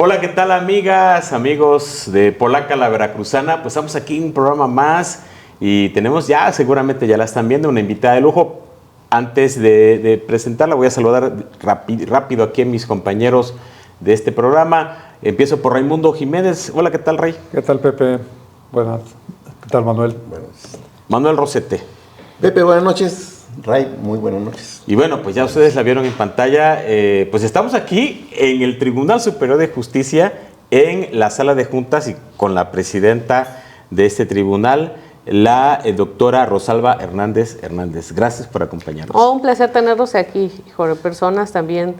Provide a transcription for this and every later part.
Hola, ¿qué tal amigas, amigos de Polaca la Veracruzana? Pues estamos aquí en un programa más y tenemos ya, seguramente ya la están viendo, una invitada de lujo. Antes de presentarla voy a saludar rápido aquí a mis compañeros de este programa. Empiezo por Raimundo Jiménez. Hola, ¿qué tal, Rey? ¿Qué tal, Pepe? Buenas. ¿Qué tal, Manuel? Buenas. Manuel Rosete. Pepe, buenas noches. Ray, muy buenas noches. Y bueno, pues ya ustedes la vieron en pantalla. Pues estamos aquí en el Tribunal Superior de Justicia, en la sala de juntas y con la presidenta de este tribunal, la doctora Rosalba Hernández. Gracias por acompañarnos. Un placer tenerlos aquí, Jorge. Personas también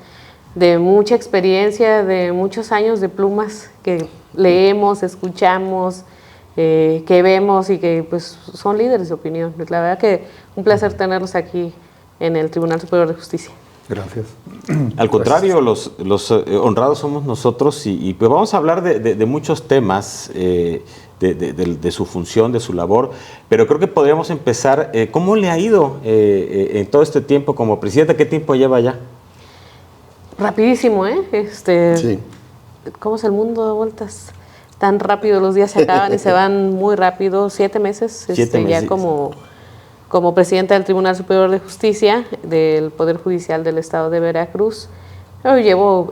de mucha experiencia, de muchos años de plumas que leemos, escuchamos, que vemos y que pues son líderes de opinión. La verdad que un placer tenerlos aquí en el Tribunal Superior de Justicia. Gracias. Al contrario, los honrados somos nosotros y pues vamos a hablar de muchos temas, de su función, de su labor, pero creo que podríamos empezar. ¿Cómo le ha ido en todo este tiempo como presidenta? ¿Qué tiempo lleva ya? Rapidísimo, ¿eh? Sí. ¿Cómo es el mundo de vueltas? Tan rápido, los días se acaban y se van muy rápido. 7 meses, 7 meses. Ya como presidenta del Tribunal Superior de Justicia del Poder Judicial del Estado de Veracruz. Yo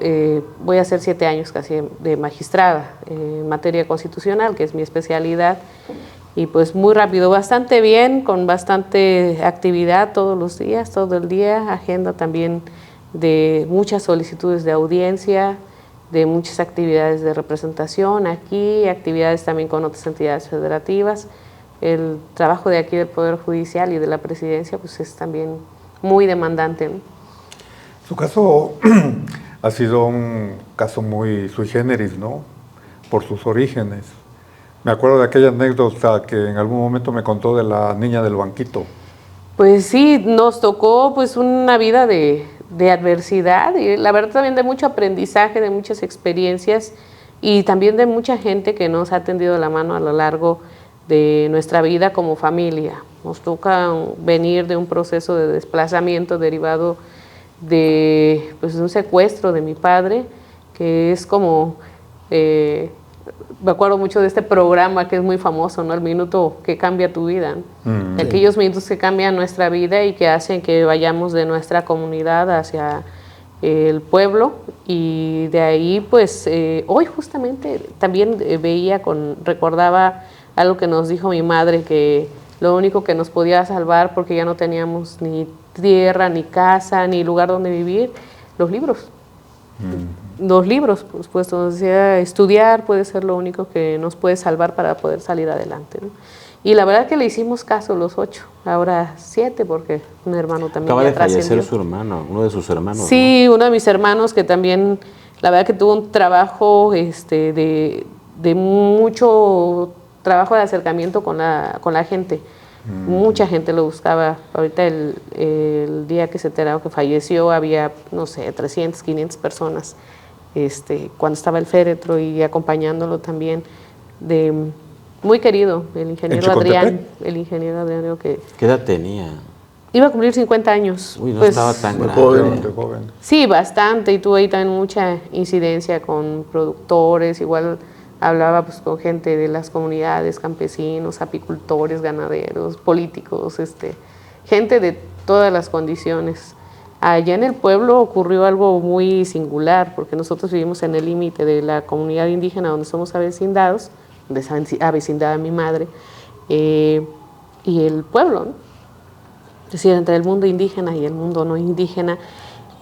voy a hacer 7 años casi de magistrada en materia constitucional, que es mi especialidad, y pues muy rápido, bastante bien, con bastante actividad todos los días, todo el día, agenda también de muchas solicitudes de audiencia, de muchas actividades de representación aquí, actividades también con otras entidades federativas. El trabajo de aquí del Poder Judicial y de la Presidencia pues es también muy demandante, ¿no? Su caso ha sido un caso muy sui generis, ¿no? Por sus orígenes. Me acuerdo de aquella anécdota que en algún momento me contó de la niña del banquito. Pues sí, nos tocó pues una vida de adversidad y la verdad también de mucho aprendizaje, de muchas experiencias y también de mucha gente que nos ha tendido la mano a lo largo de nuestra vida como familia. Nos toca venir de un proceso de desplazamiento derivado de un secuestro de mi padre, que es como, me acuerdo mucho de este programa que es muy famoso, ¿no? El minuto que cambia tu vida, ¿no? Aquellos minutos que cambian nuestra vida y que hacen que vayamos de nuestra comunidad hacia el pueblo, y de ahí pues hoy justamente también recordaba algo que nos dijo mi madre, que lo único que nos podía salvar, porque ya no teníamos ni tierra, ni casa, ni lugar donde vivir, los libros. Los libros, por supuesto, nos decía, estudiar puede ser lo único que nos puede salvar para poder salir adelante, ¿no? Y la verdad que le hicimos caso los 8, ahora 7, porque un hermano también acaba ya de fallecer trascendió. su hermano, uno de sus hermanos. Sí, ¿no? uno de mis hermanos que también, la verdad que tuvo un trabajo de mucho trabajo de acercamiento con la gente. Mucha gente lo buscaba. Ahorita el día que se enteró que falleció había, no sé, 300, 500 personas cuando estaba el féretro y acompañándolo también. Muy querido, el ingeniero Adrián. El ingeniero Adrián, que ¿Qué edad tenía? iba a cumplir 50 años. Uy, no estaba tan muy grande. Joven. Sí, bastante, y tuve ahí también mucha incidencia con productores, igual hablaba pues con gente de las comunidades, campesinos, apicultores, ganaderos, políticos, gente de todas las condiciones. Allá en el pueblo ocurrió algo muy singular, porque nosotros vivimos en el límite de la comunidad indígena donde somos avecindados, donde es avecindada mi madre, y el pueblo, ¿no? Es decir, entre el mundo indígena y el mundo no indígena.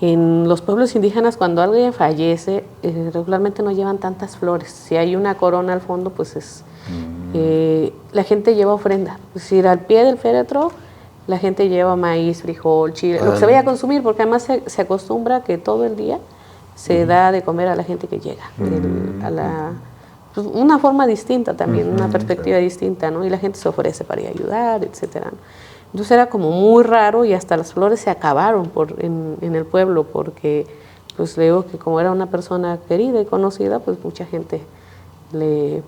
En los pueblos indígenas, cuando alguien fallece, regularmente no llevan tantas flores. Si hay una corona al fondo, pues la gente lleva ofrenda. Es decir, al pie del féretro, la gente lleva maíz, frijol, chile, lo que se vaya a consumir, porque además se acostumbra que todo el día se da de comer a la gente que llega. Pues, una forma distinta también, una perspectiva distinta, ¿no? Y la gente se ofrece para ir a ayudar, etcétera, ¿no? Entonces era como muy raro y hasta las flores se acabaron en el pueblo, porque pues le digo que como era una persona querida y conocida, pues mucha gente le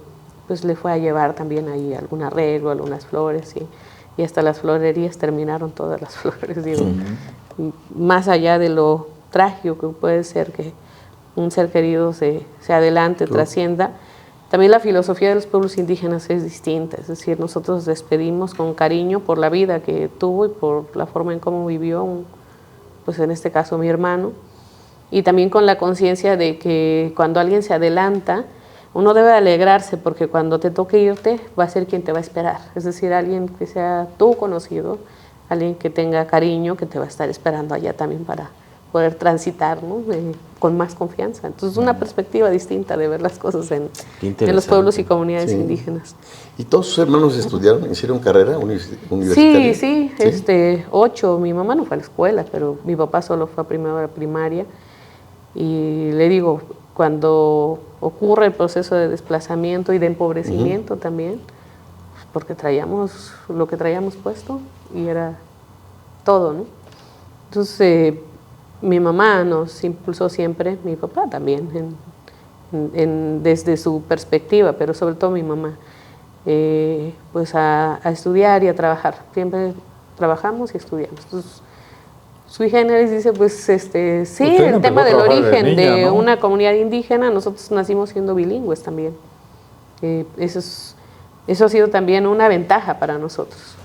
fue a llevar también ahí algún arreglo, algunas flores, y hasta las florerías terminaron todas las flores, digo, más allá de lo trágico que puede ser que un ser querido se adelante, trascienda. También la filosofía de los pueblos indígenas es distinta, es decir, nosotros despedimos con cariño por la vida que tuvo y por la forma en cómo vivió, pues en este caso mi hermano, y también con la conciencia de que cuando alguien se adelanta, uno debe alegrarse porque cuando te toque irte va a ser quien te va a esperar, es decir, alguien que sea tú conocido, alguien que tenga cariño, que te va a estar esperando allá también para poder transitar, ¿no? Con más confianza. Entonces, una perspectiva distinta de ver las cosas en los pueblos y comunidades indígenas. ¿Y todos sus hermanos estudiaron, hicieron carrera universitaria? Sí, 8. Mi mamá no fue a la escuela, pero mi papá solo fue a primera primaria. Y le digo, cuando ocurre el proceso de desplazamiento y de empobrecimiento también, porque traíamos lo que traíamos puesto y era todo, ¿no? Entonces, mi mamá nos impulsó siempre, mi papá también, desde su perspectiva, pero sobre todo mi mamá, pues a estudiar y a trabajar. Siempre trabajamos y estudiamos. Entonces, sui generis dice, pues sí, el tema del origen de una comunidad indígena, nosotros nacimos siendo bilingües también. Eso ha sido también una ventaja para nosotros,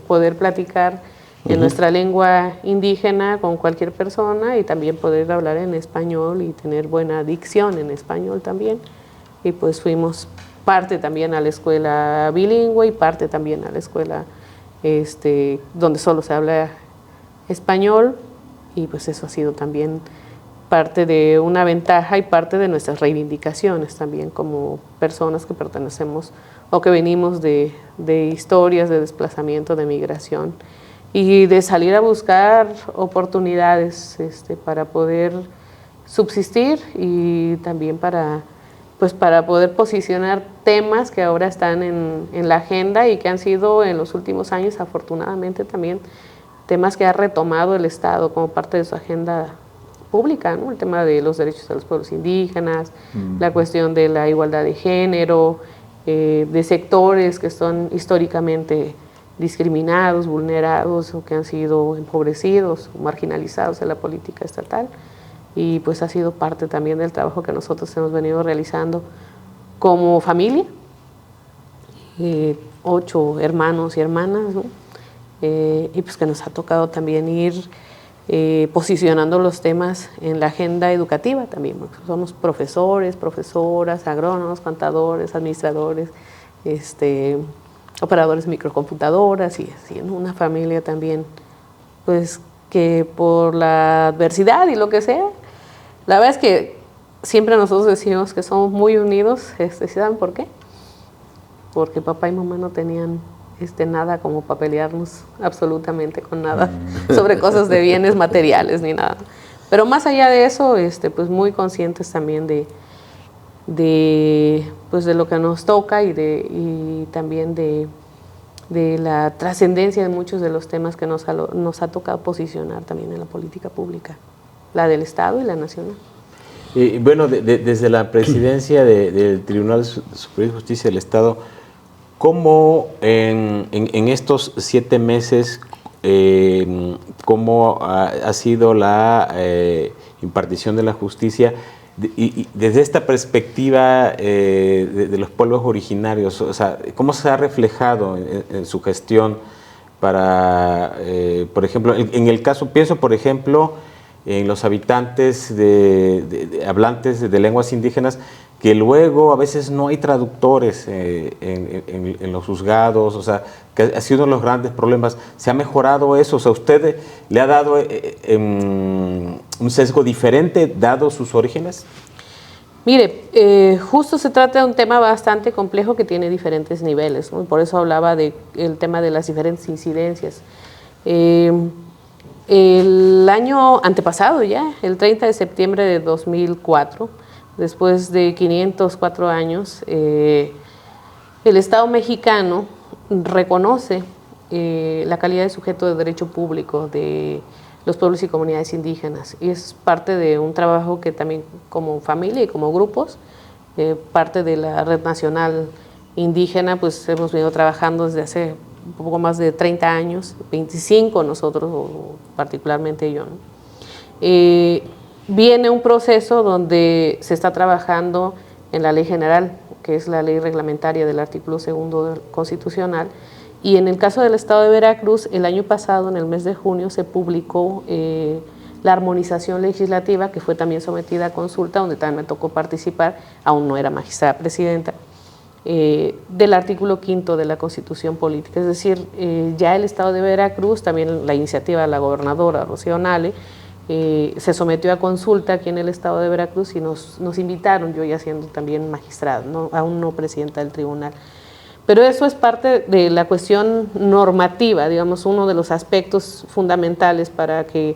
poder platicar en nuestra lengua indígena con cualquier persona y también poder hablar en español y tener buena dicción en español también. Y pues fuimos parte también a la escuela bilingüe y parte también a la escuela donde solo se habla español, y pues eso ha sido también parte de una ventaja y parte de nuestras reivindicaciones también como personas que pertenecemos o que venimos de historias de desplazamiento, de migración y de salir a buscar oportunidades para poder subsistir y también para poder posicionar temas que ahora están en la agenda y que han sido en los últimos años afortunadamente también temas que ha retomado el Estado como parte de su agenda pública, ¿no? El tema de los derechos de los pueblos indígenas, la cuestión de la igualdad de género, de sectores que son históricamente discriminados, vulnerados o que han sido empobrecidos o marginalizados en la política estatal. Y pues ha sido parte también del trabajo que nosotros hemos venido realizando como familia, 8 hermanos y hermanas, ¿no? Y pues que nos ha tocado también ir posicionando los temas en la agenda educativa también. Somos profesores, profesoras, agrónomos, contadores, administradores, operadores de microcomputadoras y así, ¿no? Una familia también, pues que por la adversidad y lo que sea, la verdad es que siempre nosotros decimos que somos muy unidos. ¿Saben por qué? Porque papá y mamá no tenían nada como para pelearnos absolutamente con nada sobre cosas de bienes materiales ni nada. Pero más allá de eso, pues muy conscientes también de lo que nos toca y también de la trascendencia de muchos de los temas que nos ha tocado posicionar también en la política pública, la del Estado y la nacional. Bueno, desde la presidencia del Tribunal Superior de Justicia del Estado, ¿cómo en estos 7 meses, cómo ha sido la impartición de la justicia y desde esta perspectiva de los pueblos originarios? O sea, ¿cómo se ha reflejado en su gestión para, por ejemplo, en el caso, pienso por ejemplo, en los habitantes hablantes de lenguas indígenas, que luego a veces no hay traductores en los juzgados, o sea, que ha sido uno de los grandes problemas. ¿Se ha mejorado eso? O sea, ¿usted le ha dado un sesgo diferente dado sus orígenes? Mire, justo se trata de un tema bastante complejo que tiene diferentes niveles, ¿no? Por eso hablaba del tema de las diferentes incidencias. El año antepasado ya, el 30 de septiembre de 2004, después de 504 años, el Estado mexicano reconoce la calidad de sujeto de derecho público de los pueblos y comunidades indígenas. Y es parte de un trabajo que también como familia y como grupos, parte de la Red Nacional Indígena, pues hemos venido trabajando desde hace un poco más de 30 años, 25 nosotros, o particularmente yo, ¿no? viene un proceso donde se está trabajando en la ley general, que es la ley reglamentaria del artículo 2 constitucional, y en el caso del Estado de Veracruz, el año pasado, en el mes de junio, se publicó la armonización legislativa, que fue también sometida a consulta, donde también me tocó participar, aún no era magistrada presidenta, del artículo 5 de la Constitución Política. Es decir, ya el Estado de Veracruz, también la iniciativa de la gobernadora Rocío Nale, se sometió a consulta aquí en el Estado de Veracruz y nos invitaron, yo ya siendo también magistrada, aún no presidenta del tribunal. Pero eso es parte de la cuestión normativa, digamos, uno de los aspectos fundamentales para que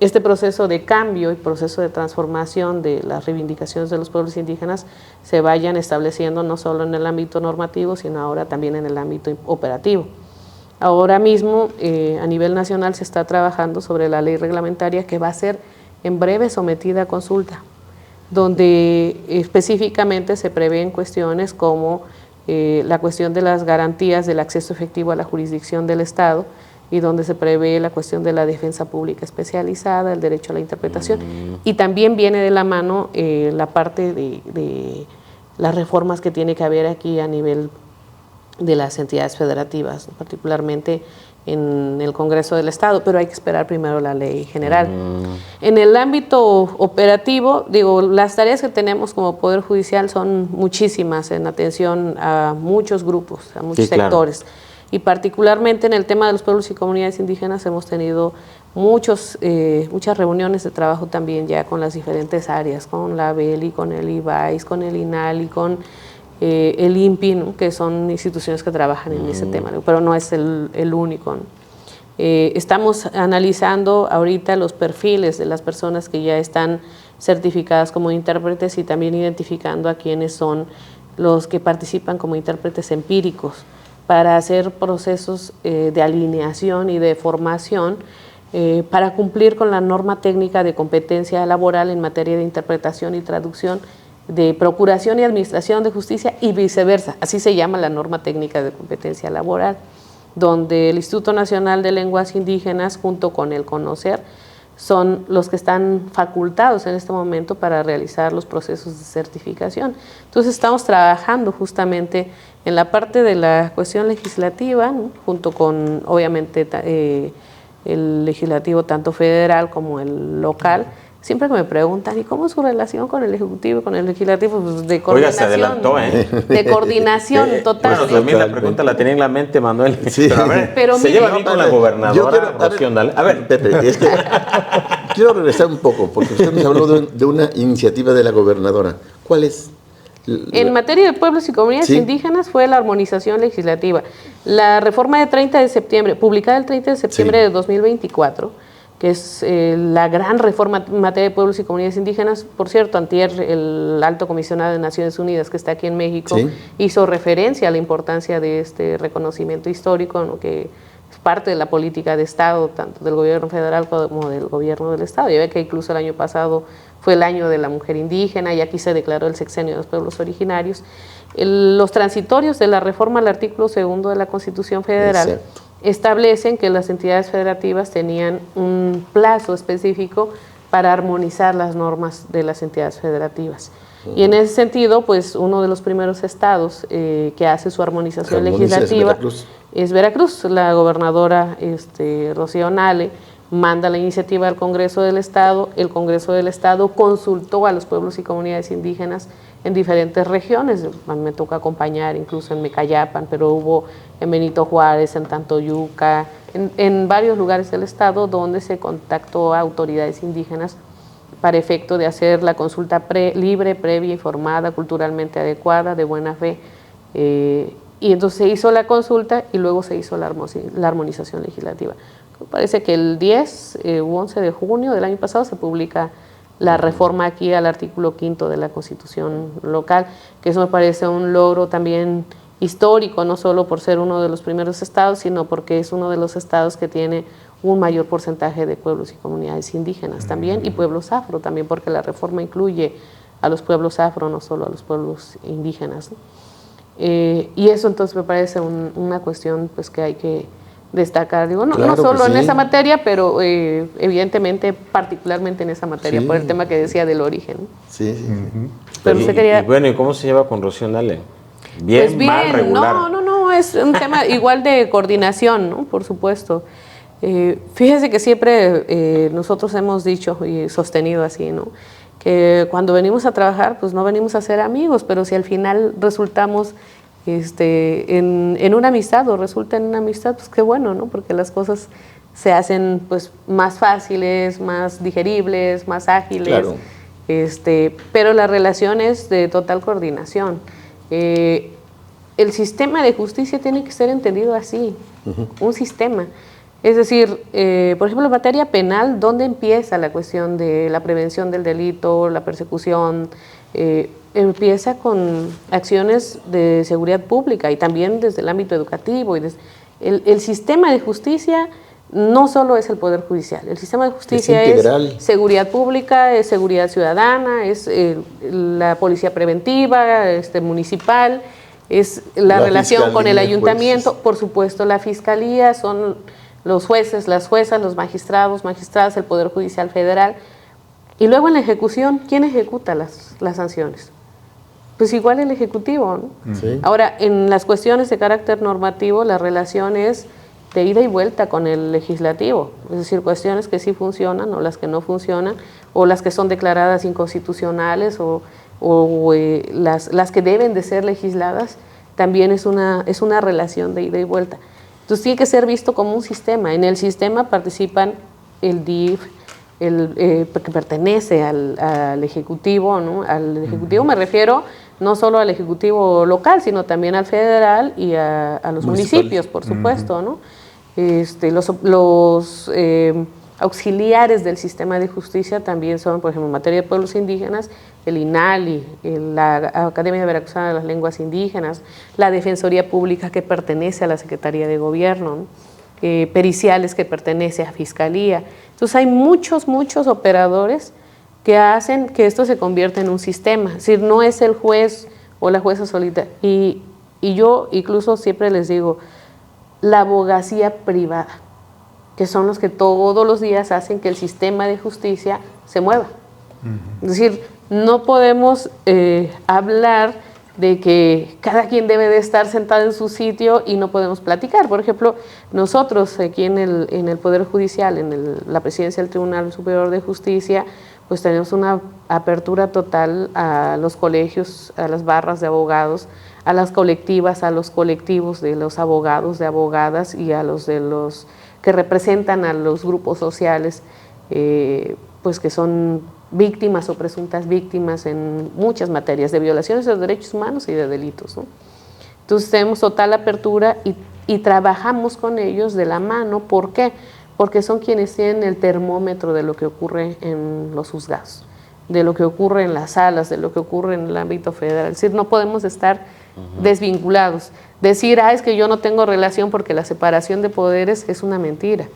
este proceso de cambio y proceso de transformación de las reivindicaciones de los pueblos indígenas se vayan estableciendo no solo en el ámbito normativo, sino ahora también en el ámbito operativo. Ahora mismo, a nivel nacional, se está trabajando sobre la ley reglamentaria que va a ser en breve sometida a consulta, donde específicamente se prevén cuestiones como la cuestión de las garantías del acceso efectivo a la jurisdicción del Estado, y donde se prevé la cuestión de la defensa pública especializada, el derecho a la interpretación, y también viene de la mano la parte de las reformas que tiene que haber aquí a nivel de las entidades federativas, particularmente en el Congreso del Estado, pero hay que esperar primero la ley general. En el ámbito operativo, digo, las tareas que tenemos como Poder Judicial son muchísimas en atención a muchos grupos, a muchos sectores. Y particularmente en el tema de los pueblos y comunidades indígenas hemos tenido muchas reuniones de trabajo también ya con las diferentes áreas, con la ABELI, con el IBAIS, con el INALI, con el INPI, ¿no? Que son instituciones que trabajan en ese tema, pero no es el único, ¿no? Estamos analizando ahorita los perfiles de las personas que ya están certificadas como intérpretes y también identificando a quienes son los que participan como intérpretes empíricos para hacer procesos de alineación y de formación para cumplir con la norma técnica de competencia laboral en materia de interpretación y traducción, de procuración y administración de justicia y viceversa. Así se llama la norma técnica de competencia laboral, donde el Instituto Nacional de Lenguas Indígenas junto con el CONOCER son los que están facultados en este momento para realizar los procesos de certificación. Entonces estamos trabajando justamente en la parte de la cuestión legislativa, ¿no? Junto con obviamente el legislativo tanto federal como el local. Siempre que me preguntan, ¿y cómo es su relación con el Ejecutivo y con el Legislativo? Pues de coordinación. Oiga, se adelantó, de coordinación total. Bueno, también la pregunta la tenía en la mente, Manuel. Sí. Pero a ver, se lleva bien con la gobernadora Rocío Nale. A ver, Pepe, es que quiero regresar un poco, porque usted nos habló de una iniciativa de la gobernadora. ¿Cuál es? En materia de pueblos y comunidades indígenas fue la armonización legislativa. La reforma de 30 de septiembre, publicada el 30 de septiembre de 2024, que es la gran reforma en materia de pueblos y comunidades indígenas. Por cierto, antier el Alto Comisionado de Naciones Unidas, que está aquí en México, hizo referencia a la importancia de este reconocimiento histórico, ¿no? Que es parte de la política de Estado, tanto del gobierno federal como del gobierno del Estado. Ya ve que incluso el año pasado fue el año de la mujer indígena y aquí se declaró el sexenio de los pueblos originarios. Los transitorios de la reforma al artículo 2 de la Constitución Federal establecen que las entidades federativas tenían un plazo específico para armonizar las normas de las entidades federativas. Y en ese sentido, pues uno de los primeros estados que hace su armonización legislativa es Veracruz. La gobernadora Rocío Nale manda la iniciativa al Congreso del Estado. El Congreso del Estado consultó a los pueblos y comunidades indígenas en diferentes regiones. A mí me toca acompañar incluso en Mecayapan, pero hubo en Benito Juárez, en Tantoyuca, en varios lugares del estado donde se contactó a autoridades indígenas para efecto de hacer la consulta libre, previa, informada, culturalmente adecuada, de buena fe. Y entonces se hizo la consulta y luego se hizo la armonización legislativa. Me parece que el 10 u 11 de junio del año pasado se publica la reforma aquí al artículo 5 de la Constitución local, que eso me parece un logro también histórico, no solo por ser uno de los primeros estados, sino porque es uno de los estados que tiene un mayor porcentaje de pueblos y comunidades indígenas también, y pueblos afro también, porque la reforma incluye a los pueblos afro, no solo a los pueblos indígenas, ¿no? Y eso entonces me parece una cuestión pues, que hay que destacar. Digo, no, Claro no solo que en sí. esa materia, pero evidentemente, particularmente en esa materia, Sí. por el tema que decía del origen. Sí, sí. Pero usted quería... Y bueno, ¿y cómo se lleva con Rocío Nale? Bien, Pues bien, mal, regular. no, es un tema igual de coordinación, ¿no? Por supuesto. Fíjese que siempre nosotros hemos dicho y sostenido así, ¿no? Que cuando venimos a trabajar, pues no venimos a ser amigos, pero si al final resultamos en una amistad o resulta en una amistad, pues qué bueno, ¿no? Porque las cosas se hacen pues más fáciles, más digeribles, más ágiles. Claro. Pero la relación es de total coordinación. El sistema de justicia tiene que ser entendido así, un sistema. Es decir, por ejemplo, en materia penal, ¿dónde empieza la cuestión de la prevención del delito, la persecución? Empieza con acciones de seguridad pública y también desde el ámbito educativo. El sistema de justicia no solo es el Poder Judicial, el sistema de justicia Es integral. seguridad pública, es seguridad ciudadana, es la policía preventiva, municipal, es la relación con el fiscalía, ayuntamiento, jueces. por supuesto la fiscalía, son los jueces, las juezas, los magistrados, magistradas, el Poder Judicial Federal. Y luego en la ejecución, ¿quién ejecuta las sanciones? Pues igual el Ejecutivo, ¿no? Sí. Ahora, en las cuestiones de carácter normativo, la relación es de ida y vuelta con el legislativo, es decir, cuestiones que sí funcionan o las que no funcionan, o las que son declaradas inconstitucionales o las que deben de ser legisladas, también es una relación de ida y vuelta. Entonces tiene que ser visto como un sistema. En el sistema participan el DIF, que pertenece al Ejecutivo, ¿no? Al Ejecutivo me refiero no solo al Ejecutivo local, sino también al federal y a los municipios, por supuesto, ¿no? Los auxiliares del sistema de justicia también son, por ejemplo, en materia de pueblos indígenas, el INALI, la Academia Veracruzana de las Lenguas Indígenas, la Defensoría Pública que pertenece a la Secretaría de Gobierno, ¿no? Periciales que pertenece a Fiscalía. Entonces hay muchos operadores que hacen que esto se convierta en un sistema. Es decir, no es el juez o la jueza solita. Y yo incluso siempre les digo, la abogacía privada, que son los que todos los días hacen que el sistema de justicia se mueva. Es decir, no podemos hablar de que cada quien debe de estar sentado en su sitio y no podemos platicar. Por ejemplo, nosotros aquí en el Poder Judicial, en la presidencia del Tribunal Superior de Justicia, pues tenemos una apertura total a los colegios, a las barras de abogados, a las colectivas, a los colectivos de los abogados, de abogadas y a los que representan a los grupos sociales, pues que son víctimas o presuntas víctimas en muchas materias de violaciones de los derechos humanos y de delitos, ¿no? Entonces tenemos total apertura y trabajamos con ellos de la mano. ¿Por qué? Porque son quienes tienen el termómetro de lo que ocurre en los juzgados, de lo que ocurre en las salas, de lo que ocurre en el ámbito federal. Es decir, no podemos estar desvinculados. Decir, es que yo no tengo relación porque la separación de poderes es una mentira.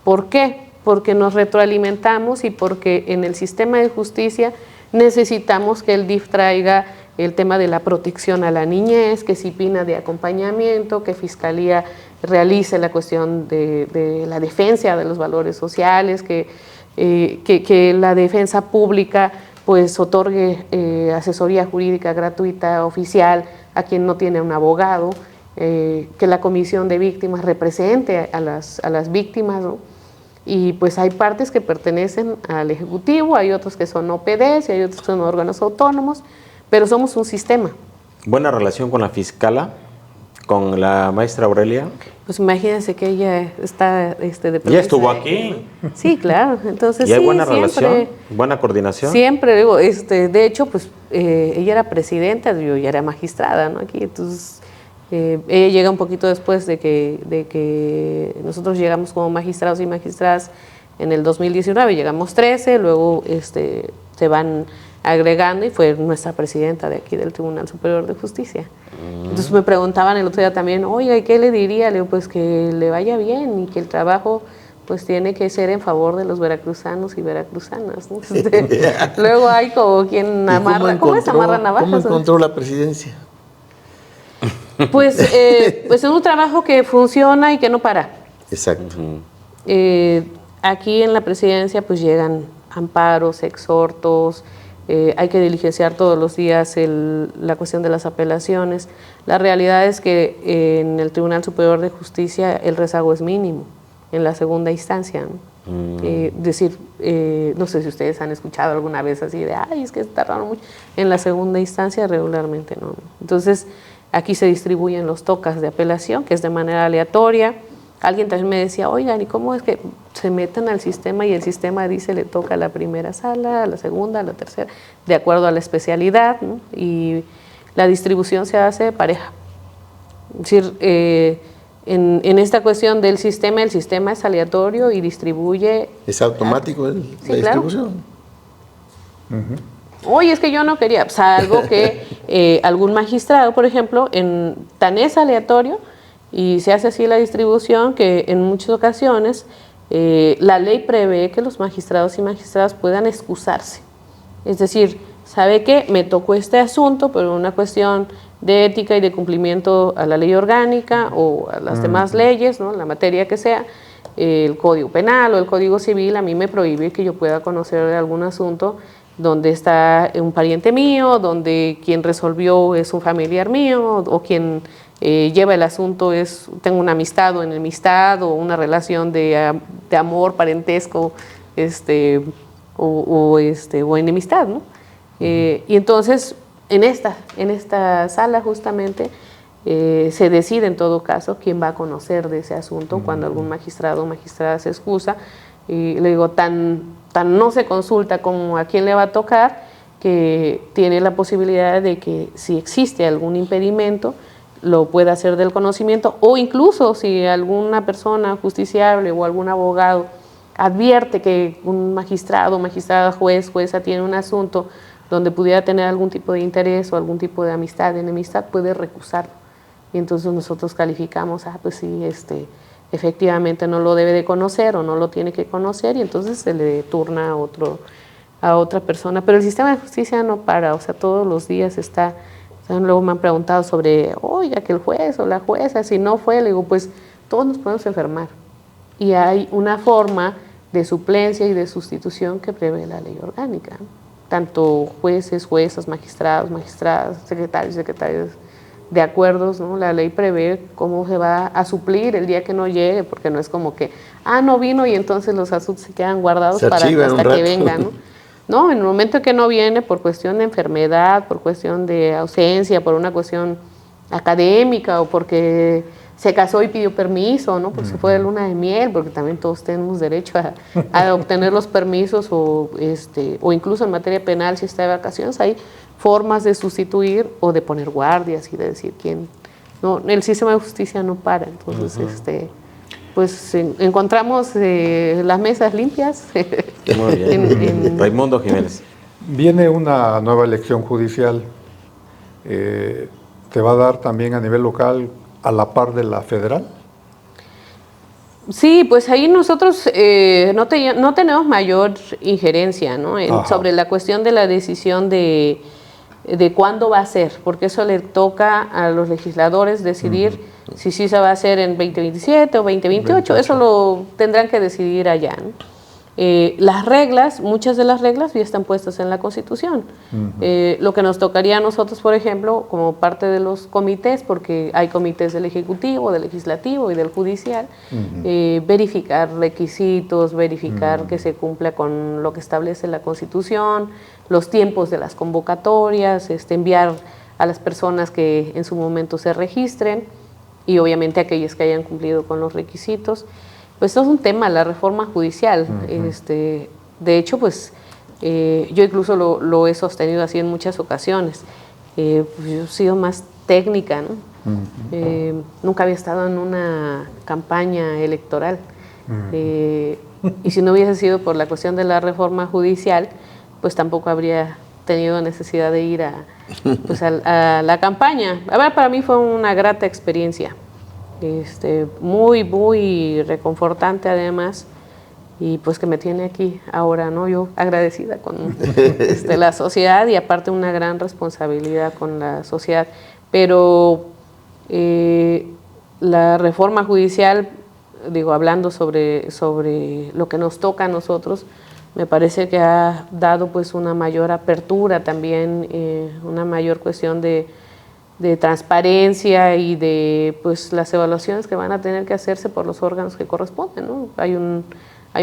¿Por qué? Porque nos retroalimentamos y porque en el sistema de justicia necesitamos que el DIF traiga el tema de la protección a la niñez, que CIPINA de acompañamiento, que Fiscalía realice la cuestión de la defensa de los valores sociales, que la defensa pública pues otorgue asesoría jurídica gratuita oficial a quien no tiene un abogado, que la comisión de víctimas represente a las víctimas, ¿no? Y pues hay partes que pertenecen al Ejecutivo, hay otros que son OPDs y hay otros que son órganos autónomos, pero somos un sistema. ¿Buena relación con la fiscala? ¿Con la maestra Aurelia? Pues imagínense que ella está de ¿Ya estuvo aquí? Sí, claro. Entonces, ¿Y hay sí, buena siempre, relación? ¿Buena coordinación? Siempre, digo, de hecho, pues ella era presidenta, yo ya era magistrada, ¿no? Aquí, entonces, ella llega un poquito después de que nosotros llegamos como magistrados y magistradas en el 2019, llegamos 13, luego se van agregando y fue nuestra presidenta de aquí del Tribunal Superior de Justicia. Entonces me preguntaban el otro día también, oiga, ¿y qué le diría? Le digo, pues que le vaya bien y que el trabajo pues tiene que ser en favor de los veracruzanos y veracruzanas, ¿no? Luego hay como quien amarra, ¿cómo es? Amarra navajas. ¿Cómo encontró la presidencia? Pues es un trabajo que funciona y que no para. Exacto. Aquí en la presidencia pues llegan amparos, exhortos, hay que diligenciar todos los días la cuestión de las apelaciones. La realidad es que en el Tribunal Superior de Justicia el rezago es mínimo, en la segunda instancia, ¿no? No sé si ustedes han escuchado alguna vez así de, ay, es que tardaron mucho. En la segunda instancia regularmente no. Entonces, aquí se distribuyen los tocas de apelación, que es de manera aleatoria. Alguien también me decía, oigan, ¿y cómo es que se meten al sistema y el sistema dice le toca a la primera sala, a la segunda, a la tercera, de acuerdo a la especialidad, ¿no? Y la distribución se hace pareja. Es decir, en esta cuestión del sistema, el sistema es aleatorio y distribuye... ¿Es automático la distribución? Oye, es que yo no quería, salvo que algún magistrado, por ejemplo, tan es aleatorio y se hace así la distribución que en muchas ocasiones la ley prevé que los magistrados y magistradas puedan excusarse. Es decir, ¿sabe qué? Me tocó este asunto, pero una cuestión de ética y de cumplimiento a la ley orgánica o a las demás leyes, ¿no? La materia que sea, el Código Penal o el Código Civil, a mí me prohíbe que yo pueda conocer algún asunto donde está un pariente mío, donde quien resolvió es un familiar mío, o quien lleva el asunto tengo una amistad o enemistad, o una relación de amor, parentesco, o enemistad, ¿no? Y entonces, en esta sala justamente, se decide en todo caso quién va a conocer de ese asunto cuando algún magistrado o magistrada se excusa. Y le digo, tan no se consulta como a quién le va a tocar, que tiene la posibilidad de que si existe algún impedimento, lo pueda hacer del conocimiento, o incluso si alguna persona justiciable o algún abogado advierte que un magistrado, magistrada, jueza tiene un asunto donde pudiera tener algún tipo de interés o algún tipo de amistad, enemistad, puede recusarlo. Y entonces nosotros calificamos, pues sí, efectivamente no lo debe de conocer o no lo tiene que conocer, y entonces se le turna a otra persona. Pero el sistema de justicia no para, o sea, todos los días está. O sea, luego me han preguntado sobre, oiga, que el juez o la jueza, si no fue, le digo, pues todos nos podemos enfermar. Y hay una forma de suplencia y de sustitución que prevé la ley orgánica. Tanto jueces, juezas, magistrados, magistradas, secretarios de acuerdos, ¿no? La ley prevé cómo se va a suplir el día que no llegue, porque no es como que, no vino y entonces los asuntos se quedan guardados hasta que vengan, ¿no? No, en el momento que no viene por cuestión de enfermedad, por cuestión de ausencia, por una cuestión académica o porque se casó y pidió permiso, ¿no? Porque se fue de luna de miel, porque también todos tenemos derecho a obtener los permisos o incluso en materia penal si está de vacaciones, hay formas de sustituir o de poner guardias y de decir quién. No, el sistema de justicia no para, entonces pues encontramos las mesas limpias. Muy bien. Raimundo Jiménez. Viene una nueva elección judicial. ¿Te va a dar también a nivel local a la par de la federal? Sí, pues ahí nosotros no tenemos mayor injerencia, ¿no? Sobre la cuestión de la decisión de cuándo va a ser, porque eso le toca a los legisladores decidir si sí se va a hacer en 2027 o 2028, eso lo tendrán que decidir allá, ¿no? Las reglas, muchas de las reglas ya están puestas en la Constitución. Lo que nos tocaría a nosotros, por ejemplo, como parte de los comités, porque hay comités del Ejecutivo, del Legislativo y del Judicial, verificar requisitos, verificar que se cumpla con lo que establece la Constitución, los tiempos de las convocatorias, enviar a las personas que en su momento se registren y obviamente aquellas que hayan cumplido con los requisitos. Pues eso es un tema, la reforma judicial. De hecho, pues yo incluso lo he sostenido así en muchas ocasiones. Pues yo he sido más técnica, ¿no? Nunca había estado en una campaña electoral. Y si no hubiese sido por la cuestión de la reforma judicial, pues tampoco habría tenido necesidad de ir a la campaña. A ver, para mí fue una grata experiencia. Muy, muy reconfortante además, y pues que me tiene aquí ahora, ¿no? Yo agradecida con la sociedad y aparte una gran responsabilidad con la sociedad. Pero la reforma judicial hablando sobre lo que nos toca a nosotros, me parece que ha dado pues una mayor apertura también, una mayor cuestión de transparencia y de pues las evaluaciones que van a tener que hacerse por los órganos que corresponden, ¿no? Hay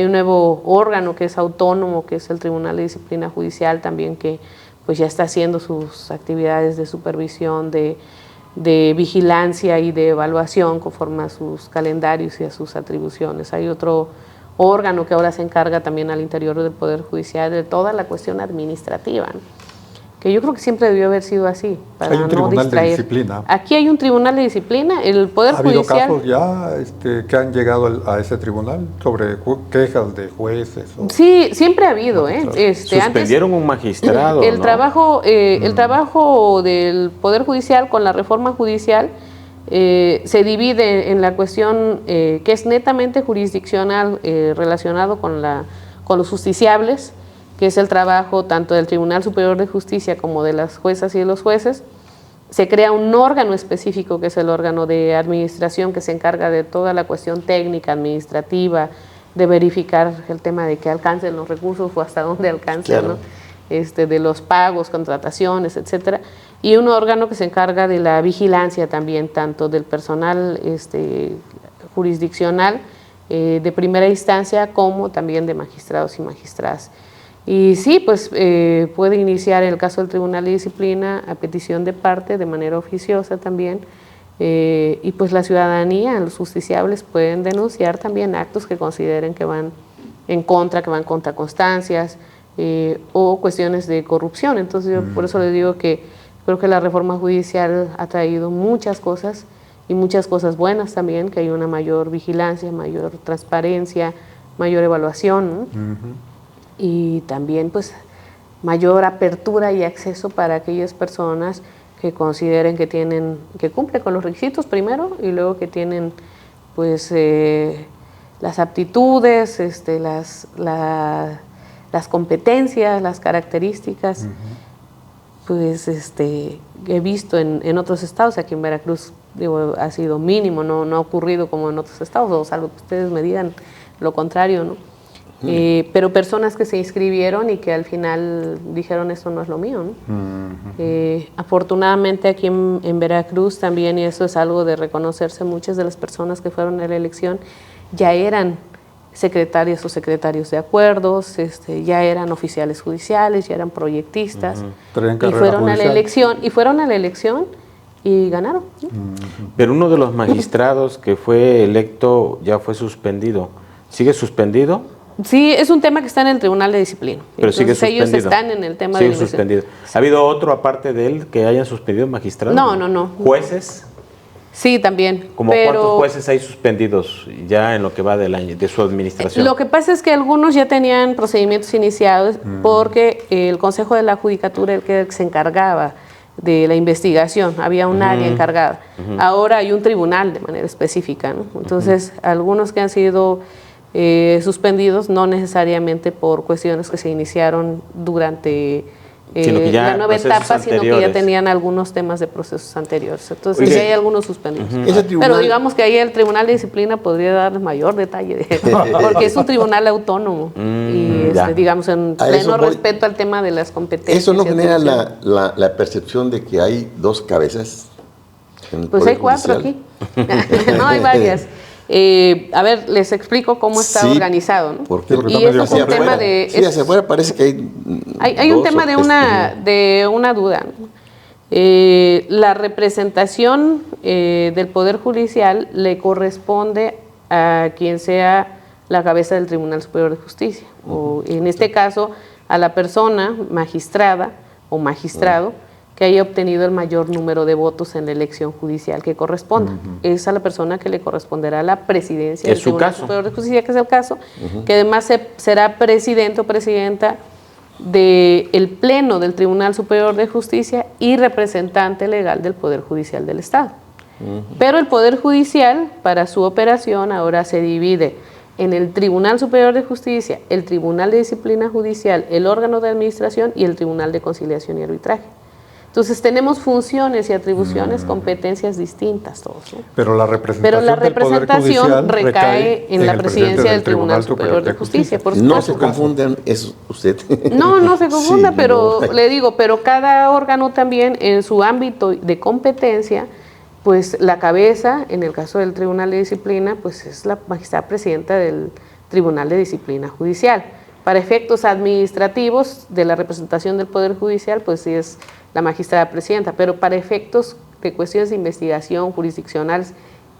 un nuevo órgano que es autónomo, que es el Tribunal de Disciplina Judicial también, que pues ya está haciendo sus actividades de supervisión, de vigilancia y de evaluación conforme a sus calendarios y a sus atribuciones. Hay otro órgano que ahora se encarga también al interior del Poder Judicial de toda la cuestión administrativa, ¿no? Que yo creo que siempre debió haber sido así, para hay un no tribunal distraer. de disciplina. Aquí hay un tribunal de disciplina, el Poder ¿Ha habido Judicial... casos ya que han llegado a ese tribunal sobre quejas de jueces? Sí, siempre ha habido. Suspendieron un magistrado, el ¿no? trabajo del Poder Judicial con la reforma judicial se divide en la cuestión que es netamente jurisdiccional relacionado con los justiciables, que es el trabajo tanto del Tribunal Superior de Justicia como de las juezas y de los jueces. Se crea un órgano específico que es el órgano de administración que se encarga de toda la cuestión técnica, administrativa, de verificar el tema de que alcancen los recursos o hasta dónde alcancen, claro, ¿no? De los pagos, contrataciones, etcétera. Y un órgano que se encarga de la vigilancia también, tanto del personal jurisdiccional de primera instancia como también de magistrados y magistradas. Y sí, pues puede iniciar el caso del Tribunal de Disciplina a petición de parte, de manera oficiosa también, y pues la ciudadanía, los justiciables pueden denunciar también actos que consideren que van en contra, que van contra constancias o cuestiones de corrupción. Entonces yo por eso les digo que creo que la reforma judicial ha traído muchas cosas y muchas cosas buenas también, que hay una mayor vigilancia, mayor transparencia, mayor evaluación, ¿no? Y también pues mayor apertura y acceso para aquellas personas que consideren que cumplen con los requisitos primero y luego que tienen pues las aptitudes, las competencias, las características, pues he visto en otros estados. Aquí en Veracruz ha sido mínimo, no ha ocurrido como en otros estados, o salvo que ustedes me digan lo contrario, ¿no? Pero personas que se inscribieron y que al final dijeron esto no es lo mío, ¿no? Afortunadamente aquí en Veracruz también, y eso es algo de reconocerse, muchas de las personas que fueron a la elección ya eran secretarias o secretarios de acuerdos, ya eran oficiales judiciales, ya eran proyectistas, y fueron a la elección y ganaron, ¿no? Pero uno de los magistrados que fue electo ya fue suspendido. ¿Sigue suspendido? Sí, es un tema que está en el Tribunal de Disciplina. Pero entonces, sigue suspendido. ellos están en el tema sigue de suspendido. ¿Ha habido otro aparte de él que hayan suspendido magistrados? No. ¿Jueces? Sí, también. ¿Cuántos jueces hay suspendidos ya en lo que va del año, de su administración? Lo que pasa es que algunos ya tenían procedimientos iniciados porque el Consejo de la Judicatura el que se encargaba de la investigación, había un área encargada. Ahora hay un tribunal de manera específica, ¿no? Entonces, algunos que han sido suspendidos no necesariamente por cuestiones que se iniciaron durante la nueva etapa, sino que ya tenían algunos temas de procesos anteriores. Entonces, sí hay algunos suspendidos. Pero digamos que ahí el Tribunal de Disciplina podría dar mayor detalle, porque es un tribunal autónomo y digamos en pleno respeto al tema de las competencias. ¿Eso no genera la percepción de que hay dos cabezas? Pues hay cuatro aquí. No, hay varias. A ver, les explico cómo está organizado, ¿no? Porque y eso es un tema de... Sí, hacia afuera parece que hay un tema de una duda, ¿no? La representación del Poder Judicial le corresponde a quien sea la cabeza del Tribunal Superior de Justicia, o en este caso a la persona magistrada o magistrado que haya obtenido el mayor número de votos en la elección judicial que corresponda. Es a la persona que le corresponderá la presidencia del Tribunal Superior de Justicia, que es el caso, que además será presidente o presidenta del Pleno del Tribunal Superior de Justicia y representante legal del Poder Judicial del Estado. Pero el Poder Judicial, para su operación, ahora se divide en el Tribunal Superior de Justicia, el Tribunal de Disciplina Judicial, el órgano de administración y el Tribunal de Conciliación y Arbitraje. Entonces tenemos funciones y atribuciones, competencias distintas todos, ¿no? Pero la representación recae en la presidencia del Tribunal Superior de Justicia, por supuesto. No se confundan, es usted. No se confunda, Sí, pero no. le digo, pero cada órgano también en su ámbito de competencia, pues la cabeza, en el caso del Tribunal de Disciplina, pues es la magistrada presidenta del Tribunal de Disciplina Judicial. Para efectos administrativos de la representación del Poder Judicial, pues sí es la magistrada presidenta, pero para efectos de cuestiones de investigación jurisdiccionales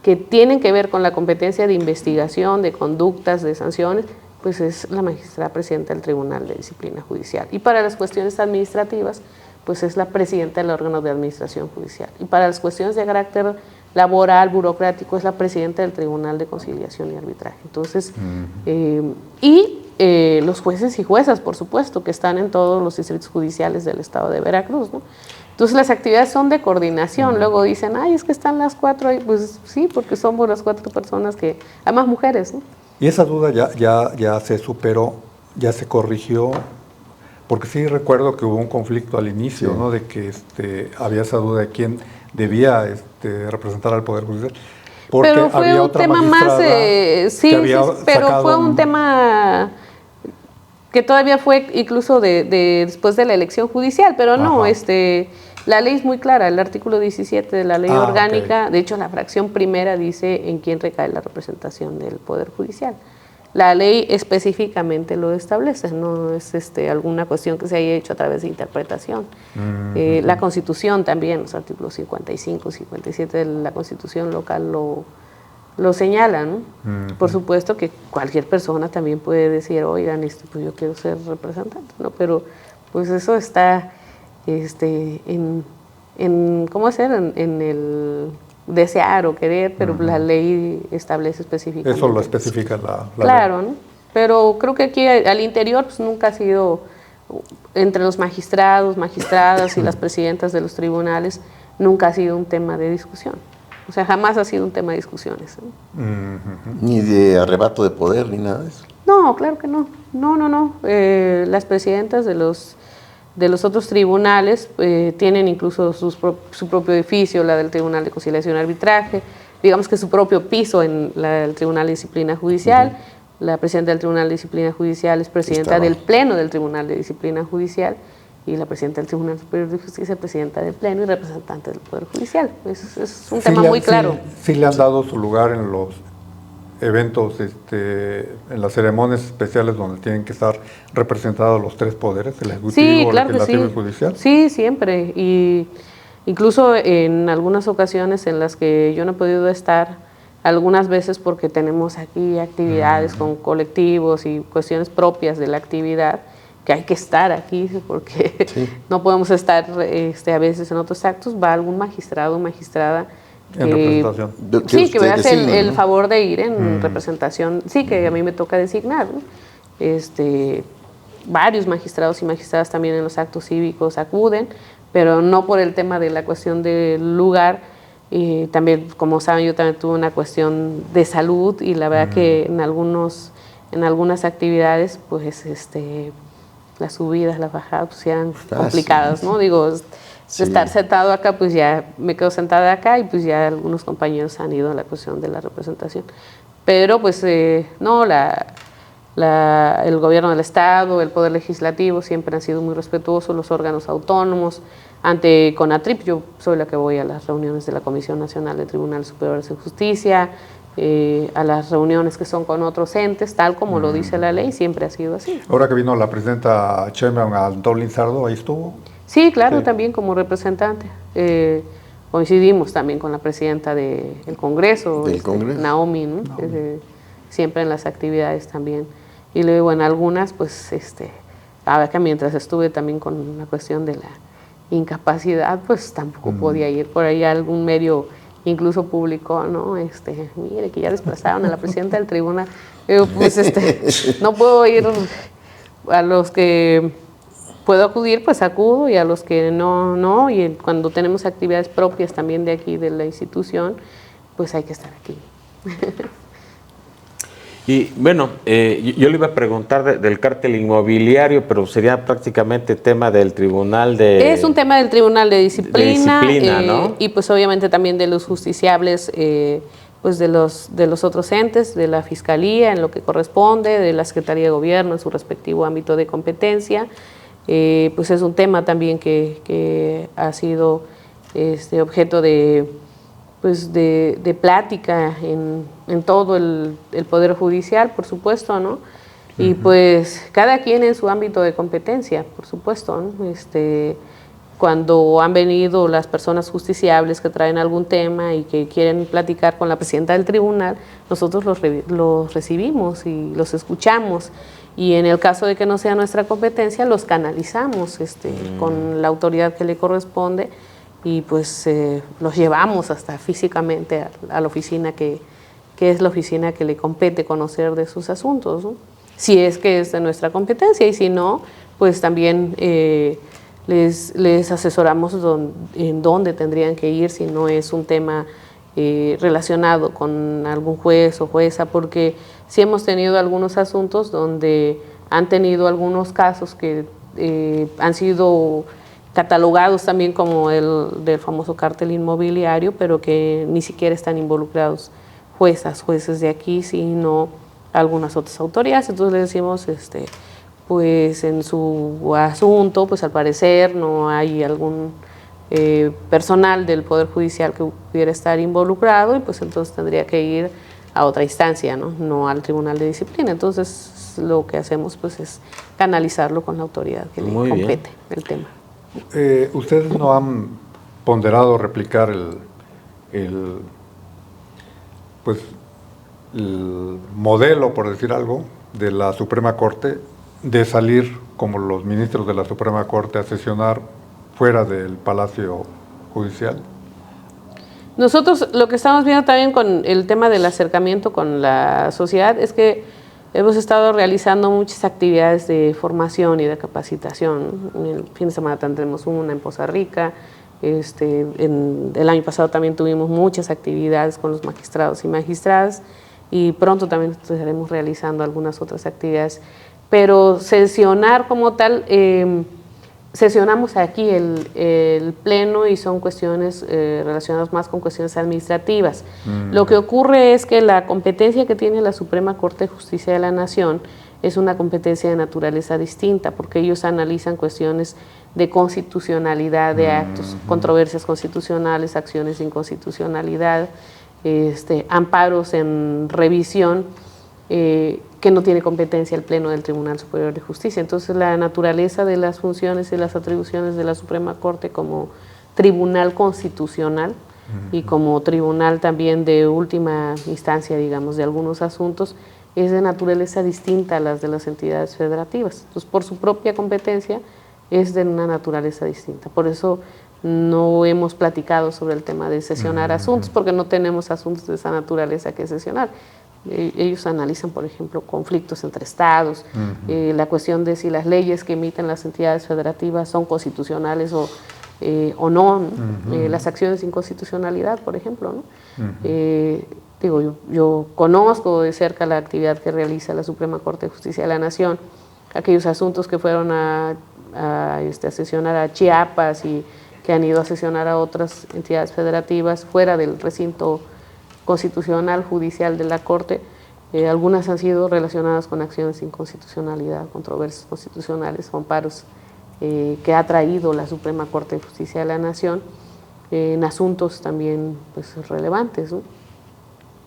que tienen que ver con la competencia de investigación, de conductas, de sanciones, pues es la magistrada presidenta del Tribunal de Disciplina Judicial. Y para las cuestiones administrativas, pues es la presidenta del órgano de administración judicial. Y para las cuestiones de carácter laboral, burocrático, es la presidenta del Tribunal de Conciliación y Arbitraje. Entonces, los jueces y juezas, por supuesto, que están en todos los distritos judiciales del estado de Veracruz, ¿no? Entonces las actividades son de coordinación. Luego dicen, ay, es que están las 4 ahí. Pues sí, porque somos las 4 personas que, además mujeres, ¿no? Y esa duda ya se superó, ya se corrigió, porque sí recuerdo que hubo un conflicto al inicio, ¿no? De que había esa duda de quién debía representar al Poder Judicial. Porque pero fue había un otra tema más, pero fue un un... tema que todavía fue incluso después de la elección judicial, pero no, la ley es muy clara, el artículo 17 de la ley orgánica, de hecho la fracción primera dice en quién recae la representación del Poder Judicial. La ley específicamente lo establece, no es alguna cuestión que se haya hecho a través de interpretación. La Constitución también, los artículos 55, 57 de la Constitución local lo señalan, ¿no? Por supuesto que cualquier persona también puede decir, oigan, pues yo quiero ser representante, ¿no? Pero pues eso está ¿cómo hacer? En el desear o querer, pero la ley establece específicamente. Eso lo especifica la claro, ley. ¿no? Pero creo que aquí al interior pues nunca ha sido, entre los magistrados, magistradas y las presidentas de los tribunales, nunca ha sido un tema de discusión. O sea, jamás ha sido un tema de discusiones, ¿no? Ni de arrebato de poder, ni nada de eso. No, claro que no. No. Las presidentas de los otros tribunales tienen incluso su propio edificio, la del Tribunal de Conciliación y Arbitraje, digamos que su propio piso en el Tribunal de Disciplina Judicial. La presidenta del Tribunal de Disciplina Judicial es presidenta del Pleno del Tribunal de Disciplina Judicial, y la presidenta del Tribunal Superior de Justicia, presidenta del Pleno y representante del Poder Judicial. Es un tema muy claro. Sí le han dado su lugar en los eventos, en las ceremonias especiales donde tienen que estar representados los 3 poderes, el Ejecutivo, el Legislativo y el Judicial. Sí, siempre. Y incluso en algunas ocasiones en las que yo no he podido estar, algunas veces porque tenemos aquí actividades con colectivos y cuestiones propias de la actividad, que hay que estar aquí porque no podemos estar a veces en otros actos, va algún magistrado o magistrada en representación. Sí, que me hace el favor de ir en representación, sí, que a mí me toca designar, ¿no? Varios magistrados y magistradas también en los actos cívicos acuden, pero no por el tema de la cuestión del lugar. También, como saben, yo también tuve una cuestión de salud y la verdad que en algunas actividades, pues las subidas, las bajadas, pues eran complicadas, ¿no? Digo, estar sentado acá, pues ya me quedo sentada acá y pues ya algunos compañeros han ido a la cuestión de la representación. Pero pues no, el gobierno del Estado, el Poder Legislativo siempre han sido muy respetuosos, los órganos autónomos. Ante CONATRIP, yo soy la que voy a las reuniones de la Comisión Nacional de Tribunales Superiores de Justicia, a las reuniones que son con otros entes, tal como lo dice la ley, siempre ha sido así. Ahora que vino la presidenta Sheinbaum a Antón Lizardo, ahí estuvo. Sí, claro, también como representante. Coincidimos también con la presidenta del Congreso, Naomi, ¿no? Siempre en las actividades también. Y luego en algunas, pues, ahora que mientras estuve también con la cuestión de la incapacidad, pues tampoco podía ir. Por ahí algún medio incluso publicó, ¿no? Mire, que ya desplazaron a la presidenta del tribunal. Pues, no puedo ir. A los que puedo acudir, pues acudo, y a los que no. Y cuando tenemos actividades propias también de aquí, de la institución, pues hay que estar aquí. Y bueno, yo le iba a preguntar del cártel inmobiliario, pero sería prácticamente tema del tribunal de... Es un tema del Tribunal de Disciplina, ¿no? Y pues obviamente también de los justiciables, pues de los otros entes, de la Fiscalía en lo que corresponde, de la Secretaría de Gobierno en su respectivo ámbito de competencia. Pues es un tema también que ha sido objeto de plática en todo el Poder Judicial, por supuesto, ¿no? Y pues cada quien en su ámbito de competencia, por supuesto, ¿no? Cuando han venido las personas justiciables que traen algún tema y que quieren platicar con la presidenta del tribunal, nosotros los recibimos y los escuchamos. Y en el caso de que no sea nuestra competencia, los canalizamos con la autoridad que le corresponde y pues los llevamos hasta físicamente a la oficina que es la oficina que le compete conocer de sus asuntos, ¿no? Si es que es de nuestra competencia, y si no, pues también les asesoramos en dónde tendrían que ir si no es un tema relacionado con algún juez o jueza, porque sí hemos tenido algunos asuntos donde han tenido algunos casos que han sido catalogados también como el del famoso cártel inmobiliario, pero que ni siquiera están involucrados jueces de aquí, sino algunas otras autoridades. Entonces le decimos, pues en su asunto, pues al parecer no hay algún personal del Poder Judicial que pudiera estar involucrado, y pues entonces tendría que ir a otra instancia, no al Tribunal de Disciplina. Entonces lo que hacemos pues es canalizarlo con la autoridad que le compete el tema. ¿Ustedes no han ponderado replicar el modelo, por decir algo, de la Suprema Corte, de salir como los ministros de la Suprema Corte a sesionar fuera del Palacio Judicial? Nosotros lo que estamos viendo también con el tema del acercamiento con la sociedad es que hemos estado realizando muchas actividades de formación y de capacitación. El fin de semana tendremos una en Poza Rica. El año pasado también tuvimos muchas actividades con los magistrados y magistradas, y pronto también estaremos realizando algunas otras actividades. Pero sesionar como tal, sesionamos aquí el pleno, y son cuestiones relacionadas más con cuestiones administrativas. Lo que ocurre es que la competencia que tiene la Suprema Corte de Justicia de la Nación es una competencia de naturaleza distinta, porque ellos analizan cuestiones de constitucionalidad de actos, controversias constitucionales, acciones de inconstitucionalidad, amparos en revisión, que no tiene competencia el Pleno del Tribunal Superior de Justicia. Entonces, la naturaleza de las funciones y las atribuciones de la Suprema Corte como tribunal constitucional y como tribunal también de última instancia, digamos, de algunos asuntos, es de naturaleza distinta a las de las entidades federativas. Entonces, por su propia competencia, es de una naturaleza distinta. Por eso no hemos platicado sobre el tema de sesionar asuntos, porque no tenemos asuntos de esa naturaleza que sesionar. Ellos analizan, por ejemplo, conflictos entre estados, la cuestión de si las leyes que emiten las entidades federativas son constitucionales o no, las acciones de inconstitucionalidad, por ejemplo, ¿no? Yo conozco de cerca la actividad que realiza la Suprema Corte de Justicia de la Nación, aquellos asuntos que fueron a sesionar a Chiapas y que han ido a sesionar a otras entidades federativas fuera del recinto constitucional judicial de la Corte. Algunas han sido relacionadas con acciones de inconstitucionalidad, controversias constitucionales o amparos que ha traído la Suprema Corte de Justicia de la Nación en asuntos también pues relevantes, ¿no?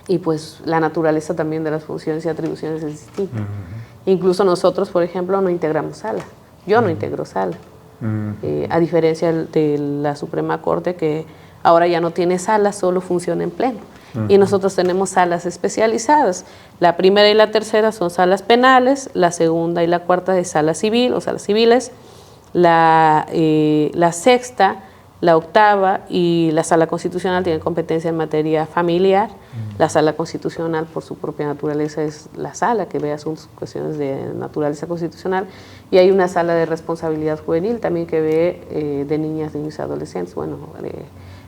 Y pues la naturaleza también de las funciones y atribuciones es distinta. Incluso nosotros, por ejemplo, no integramos sala. Yo no integro sala. A diferencia de la Suprema Corte, que ahora ya no tiene sala, solo funciona en pleno. Y nosotros tenemos salas especializadas. La primera y la tercera son salas penales, la segunda y la cuarta es sala civil o salas civiles, la sexta, la octava y la sala constitucional tienen competencia en materia familiar. La sala constitucional, por su propia naturaleza, es la sala que ve asuntos, cuestiones de naturaleza constitucional, y hay una sala de responsabilidad juvenil también que ve de niñas, niños y adolescentes, bueno,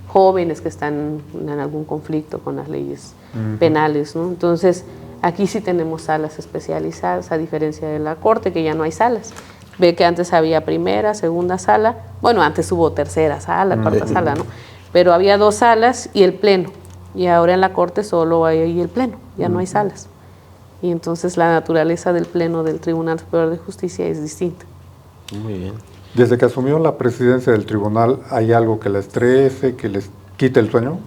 jóvenes que están en algún conflicto con las leyes penales, ¿no? Entonces, Aquí sí tenemos salas especializadas, a diferencia de la Corte, que ya no hay salas. Ve que antes había primera, segunda sala, bueno, antes hubo tercera sala, cuarta sala, ¿no? Pero había 2 salas y el pleno. Y ahora en la Corte solo hay el pleno, ya no hay salas. Y entonces la naturaleza del pleno del Tribunal Superior de Justicia es distinta. Muy bien. Desde que asumió la presidencia del tribunal, ¿hay algo que les estrese, que les quite el sueño?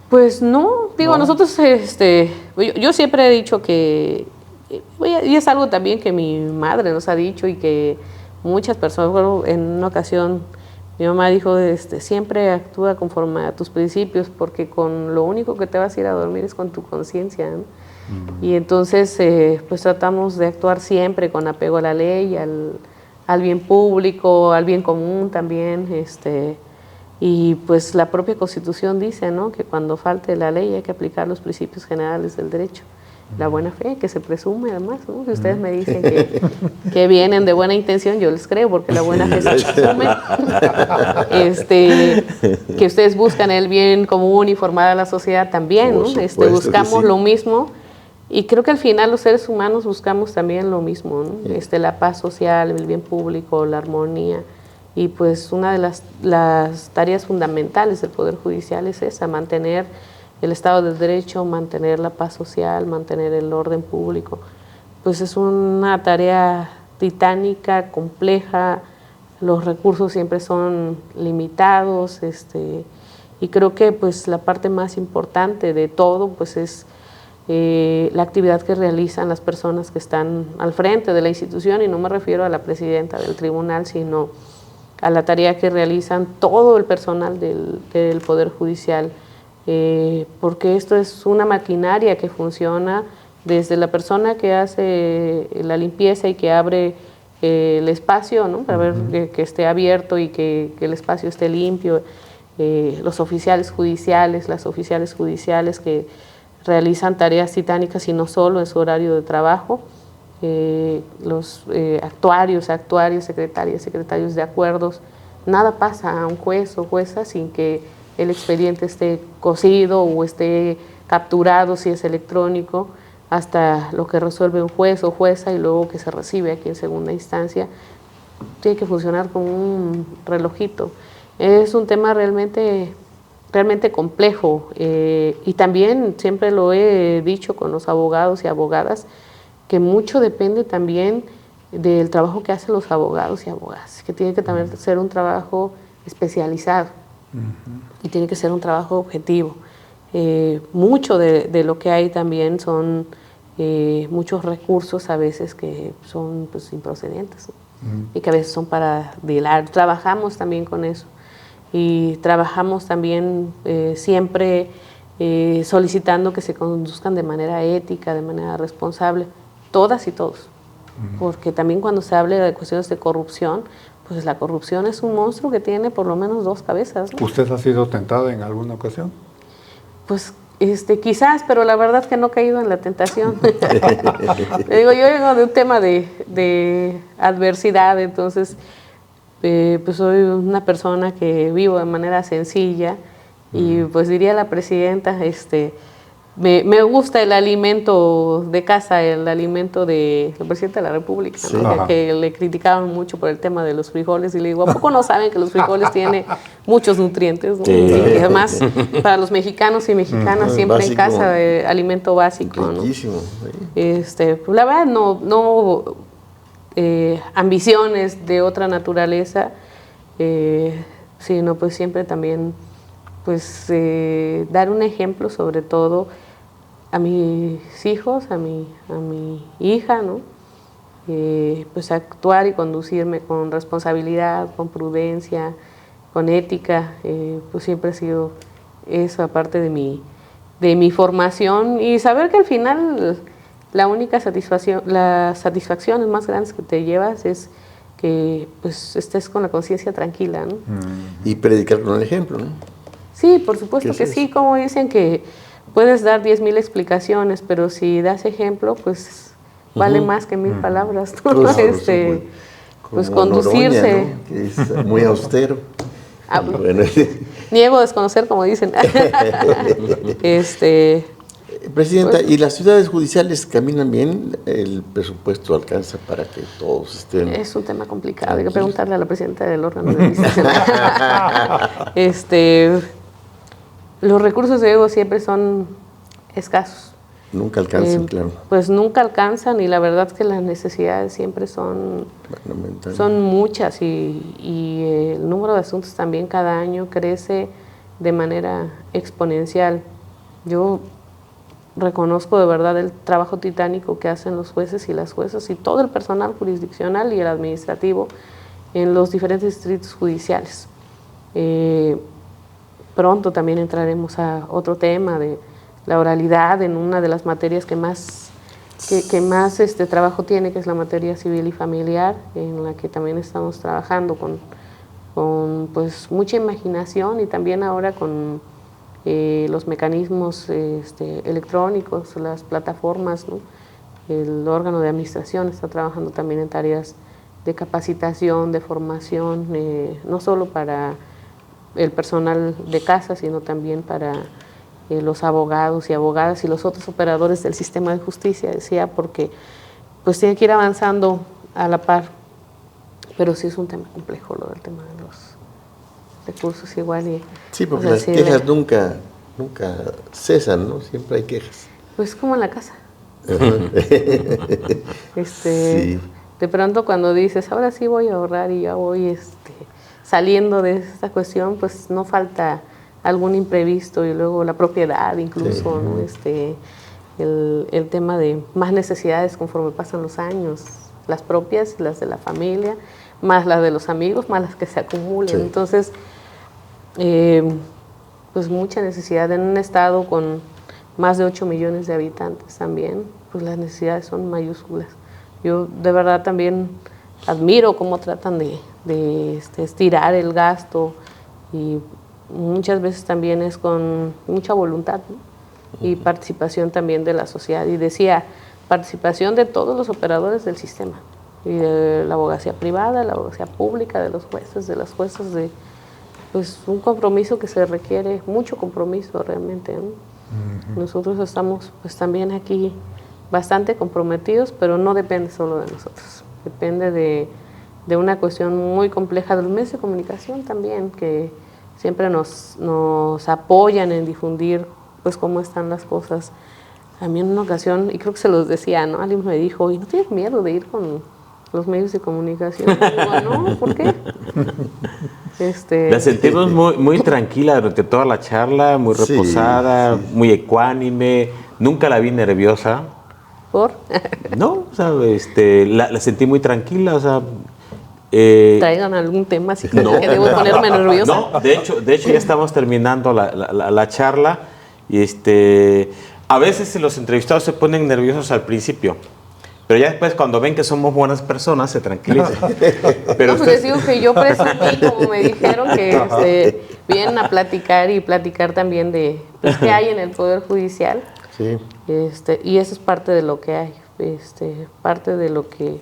Pues no, digo, nosotros, yo siempre he dicho que, y es algo también que mi madre nos ha dicho y que muchas personas, bueno, en una ocasión mi mamá dijo, siempre actúa conforme a tus principios, porque con lo único que te vas a ir a dormir es con tu conciencia, ¿no? Y entonces, pues tratamos de actuar siempre con apego a la ley, al bien público, al bien común también, y pues la propia Constitución dice, ¿no?, que cuando falte la ley hay que aplicar los principios generales del derecho. La buena fe, que se presume además, ¿no? Si ustedes me dicen que vienen de buena intención, yo les creo, porque la buena fe se presume. Que ustedes buscan el bien común y formar a la sociedad también, ¿no? Buscamos lo mismo. Y creo que al final los seres humanos buscamos también lo mismo, ¿no? La paz social, el bien público, la armonía. Y pues una de las tareas fundamentales del Poder Judicial es esa, mantener el Estado del Derecho, mantener la paz social, mantener el orden público. Pues es una tarea titánica, compleja, los recursos siempre son limitados, y creo que pues la parte más importante de todo pues es la actividad que realizan las personas que están al frente de la institución, y no me refiero a la presidenta del tribunal, sino a la tarea que realizan todo el personal del Poder Judicial, porque esto es una maquinaria que funciona desde la persona que hace la limpieza y que abre el espacio, ¿no?, para ver que esté abierto y que el espacio esté limpio, los oficiales judiciales, las oficiales judiciales que realizan tareas titánicas y no solo en su horario de trabajo, los actuarios, secretarios de acuerdos. Nada pasa a un juez o jueza sin que el expediente esté cosido o esté capturado, si es electrónico, hasta lo que resuelve un juez o jueza y luego que se recibe aquí en segunda instancia. Tiene que funcionar como un relojito. Es un tema realmente complejo, y también siempre lo he dicho con los abogados y abogadas, que mucho depende también del trabajo que hacen los abogados y abogadas, que tiene que también ser un trabajo especializado y tiene que ser un trabajo objetivo. Mucho de lo que hay también son muchos recursos a veces que son pues improcedentes, ¿no? Y que a veces son para dilar. Trabajamos también con eso y trabajamos también siempre solicitando que se conduzcan de manera ética, de manera responsable, todas y todos, porque también cuando se habla de cuestiones de corrupción, pues la corrupción es un monstruo que tiene por lo menos 2 cabezas, ¿no? ¿Usted ha sido tentada en alguna ocasión? Pues quizás, pero la verdad es que no he caído en la tentación. Le digo, yo vengo de un tema de adversidad, entonces pues soy una persona que vivo de manera sencilla, y pues diría la presidenta, me gusta el alimento de casa, el alimento del presidente de la República, ¿no? Sí. Que le criticaban mucho por el tema de los frijoles, y le digo, ¿a poco no saben que los frijoles tienen muchos nutrientes, ¿no? Sí. Y además, para los mexicanos y mexicanas, siempre básico. en casa, alimento básico, ¿no? Riquísimo. Pues la verdad, no ambiciones de otra naturaleza, sino pues siempre también pues dar un ejemplo, sobre todo a mis hijos, a mi hija, ¿no? Pues actuar y conducirme con responsabilidad, con prudencia, con ética, pues siempre ha sido eso, aparte de mi formación, y saber que al final la única satisfacción, las satisfacciones más grandes que te llevas es que pues estés con la conciencia tranquila, ¿no? Y predicar con el ejemplo, ¿no? Sí, por supuesto ¿Qué que es sí, eso? como dicen que puedes dar 10,000 explicaciones, pero si das ejemplo, pues vale más que 1,000 palabras, ¿no? Claro, sí, pues como conducirse. Noroña, ¿no? Que es muy austero. Ah, Bueno, niego desconocer, como dicen. Presidenta, Pues, ¿y las ciudades judiciales caminan bien? ¿El presupuesto alcanza para que todos estén...? es un tema complicado, hay que Tranquilos. preguntarle a la presidenta del órgano de administración. Los recursos de Ego siempre son escasos. Nunca alcanzan, Eh, claro. Pues nunca alcanzan y la verdad es que las necesidades siempre son Fundamental. muchas y el número de asuntos también cada año crece de manera exponencial. Yo reconozco de verdad el trabajo titánico que hacen los jueces y las juezas y todo el personal jurisdiccional y el administrativo en los diferentes distritos judiciales. Pronto también entraremos a otro tema de la oralidad en una de las materias que más trabajo tiene, que es la materia civil y familiar, en la que también estamos trabajando con pues, mucha imaginación y también ahora con los mecanismos electrónicos, las plataformas, ¿no? El órgano de administración está trabajando también en tareas de capacitación, de formación, no solo para el personal de casa, sino también para los abogados y abogadas y los otros operadores del sistema de justicia, decía, porque pues tiene que ir avanzando a la par, pero sí es un tema complejo lo del tema de los recursos igual. Sí, porque las quejas nunca cesan, ¿no? Siempre hay quejas. Pues como en la casa. Sí. De pronto cuando dices, ahora sí voy a ahorrar y ya voy saliendo de esta cuestión, pues no falta algún imprevisto y luego la propiedad incluso, sí. ¿No? El tema de más necesidades conforme pasan los años, las propias, las de la familia, más las de los amigos, más las que se acumulen. Sí. Entonces, pues mucha necesidad en un estado con más de 8 millones de habitantes también, pues las necesidades son mayúsculas. Yo de verdad también admiro cómo tratan de estirar el gasto y muchas veces también es con mucha voluntad, ¿no? Y participación también de la sociedad. Y decía, participación de todos los operadores del sistema, y de la abogacía privada, la abogacía pública, de los jueces, de las juezas, de pues un compromiso que se requiere, mucho compromiso realmente, ¿no? Nosotros estamos pues también aquí bastante comprometidos, pero no depende solo de nosotros, depende de una cuestión muy compleja de los medios de comunicación también, que siempre nos apoyan en difundir pues cómo están las cosas. A mí en una ocasión, y creo que se los decía, ¿no? Alguien me dijo, ¿y no tienes miedo de ir con los medios de comunicación? Y digo, no, ¿por qué? La sentimos muy tranquila durante toda la charla, muy reposada, sí. Muy ecuánime, nunca la vi nerviosa. ¿Por? No, o sea, la sentí muy tranquila, o sea... ¿Traigan algún tema así que debo ponerme nerviosa? No, de hecho ya estamos terminando la charla y a veces los entrevistados se ponen nerviosos al principio, pero ya después cuando ven que somos buenas personas se tranquilizan. Pero no, pues les digo que yo presumí, como me dijeron, que vienen a platicar y platicar también de pues, qué hay en el Poder Judicial. Sí. Y eso es parte de lo que hay, parte de lo que